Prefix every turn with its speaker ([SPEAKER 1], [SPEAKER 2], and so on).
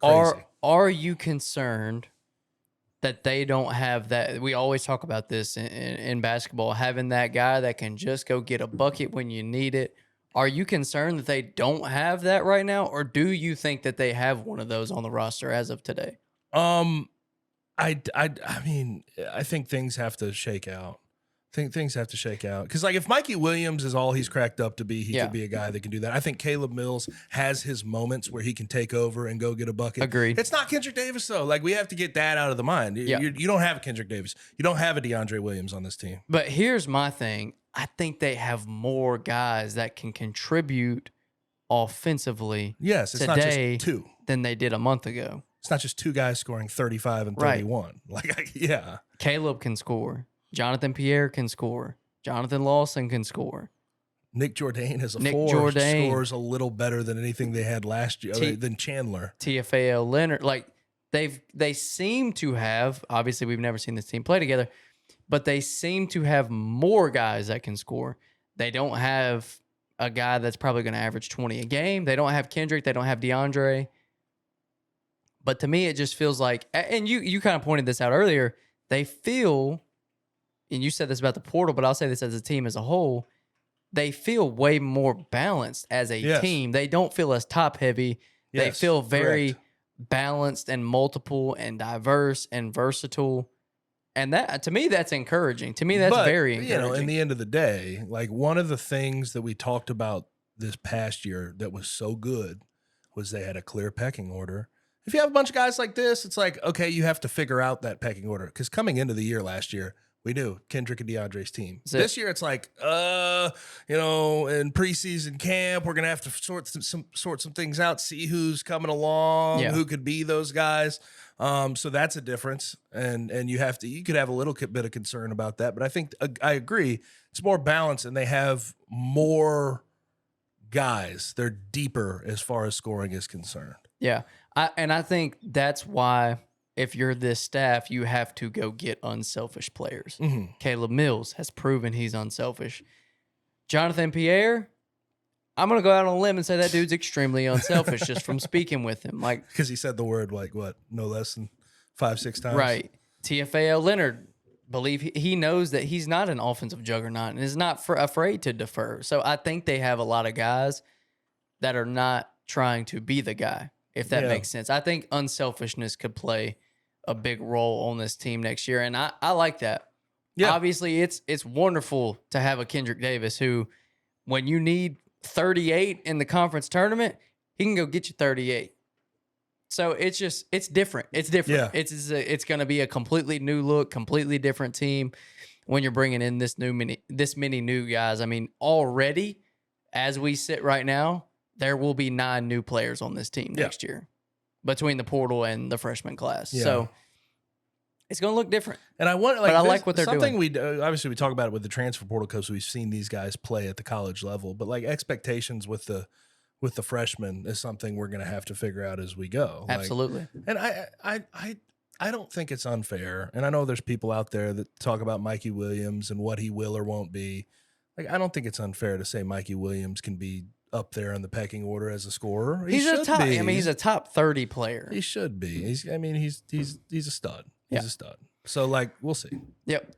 [SPEAKER 1] crazy.
[SPEAKER 2] Are you concerned that they don't have that? We always talk about this in basketball, having that guy that can just go get a bucket when you need it. Are you concerned that they don't have that right now, or do you think that they have one of those on the roster as of today?
[SPEAKER 1] I mean, I think things have to shake out. Things have to shake out. Because, like, if Mikey Williams is all he's cracked up to be, he could be a guy that can do that. I think Caleb Mills has his moments where he can take over and go get a bucket.
[SPEAKER 2] Agreed.
[SPEAKER 1] It's not Kendrick Davis, though. Like, we have to get that out of the mind. You don't have a Kendrick Davis. You don't have a DeAndre Williams on this team.
[SPEAKER 2] But here's my thing. I think they have more guys that can contribute offensively
[SPEAKER 1] Yes, it's
[SPEAKER 2] today
[SPEAKER 1] not just two.
[SPEAKER 2] Than they did a month ago.
[SPEAKER 1] It's not just two guys scoring 35 and 31. Like, yeah.
[SPEAKER 2] Caleb can score. Jonathan Pierre can score. Jonathan Lawson can score.
[SPEAKER 1] Nick Jourdain as a scores a little better than anything they had last year, than Chandler.
[SPEAKER 2] TFAL Leonard. Like, they seem to have, obviously we've never seen this team play together, but they seem to have more guys that can score. They don't have a guy that's probably going to average 20 a game. They don't have Kendrick. They don't have DeAndre. But to me, it just feels like, and you kind of pointed this out earlier, they feel, and you said this about the portal, but I'll say this as a team as a whole, they feel way more balanced as a team. They don't feel as top heavy. They feel very balanced and multiple and diverse and versatile. And that, to me, that's encouraging. To me, that's very encouraging.
[SPEAKER 1] You know, in the end of the day, like, one of the things that we talked about this past year that was so good was they had a clear pecking order. If you have a bunch of guys like this, it's like, okay, you have to figure out that pecking order. Because coming into the year last year, we knew Kendrick and DeAndre's team. This year, it's like, you know, in preseason camp, we're gonna have to sort some things out, see who's coming along, who could be those guys. So that's a difference, and you could have a little bit of concern about that. But I think I agree, it's more balanced, and they have more guys. They're deeper as far as scoring is concerned.
[SPEAKER 2] Yeah, I think that's why, if you're this staff, you have to go get unselfish players. Mm-hmm. Caleb Mills has proven he's unselfish. Jonathan Pierre, I'm going to go out on a limb and say that dude's extremely unselfish just from speaking with him. Like,
[SPEAKER 1] because he said the word, like, what, no less than 5-6 times?
[SPEAKER 2] Right. TFAL Leonard, believe he knows that he's not an offensive juggernaut and is not afraid to defer. So I think they have a lot of guys that are not trying to be the guy, if that makes sense. I think unselfishness could play a big role on this team next year, and I like that. Yeah. Obviously, it's wonderful to have a Kendrick Davis who, when you need 38 in the conference tournament, he can go get you 38. So it's different. It's different. Yeah. It's going to be a completely new look, completely different team when you're bringing in this many new guys. I mean, already, as we sit right now, there will be 9 new players on this team next year between the portal and the freshman class. Yeah. So it's going to look different.
[SPEAKER 1] And I want,
[SPEAKER 2] I like what they're doing.
[SPEAKER 1] Something obviously we talk about it with the transfer portal because we've seen these guys play at the college level, but like expectations with the freshmen is something we're going to have to figure out as we go.
[SPEAKER 2] Absolutely.
[SPEAKER 1] And I don't think it's unfair. And I know there's people out there that talk about Mikey Williams and what he will or won't be. Like, I don't think it's unfair to say Mikey Williams can be up there in the pecking order as a scorer. He's
[SPEAKER 2] a top 30 player.
[SPEAKER 1] He should be. He's a stud. He's a stud. So, like, we'll see.
[SPEAKER 2] Yep.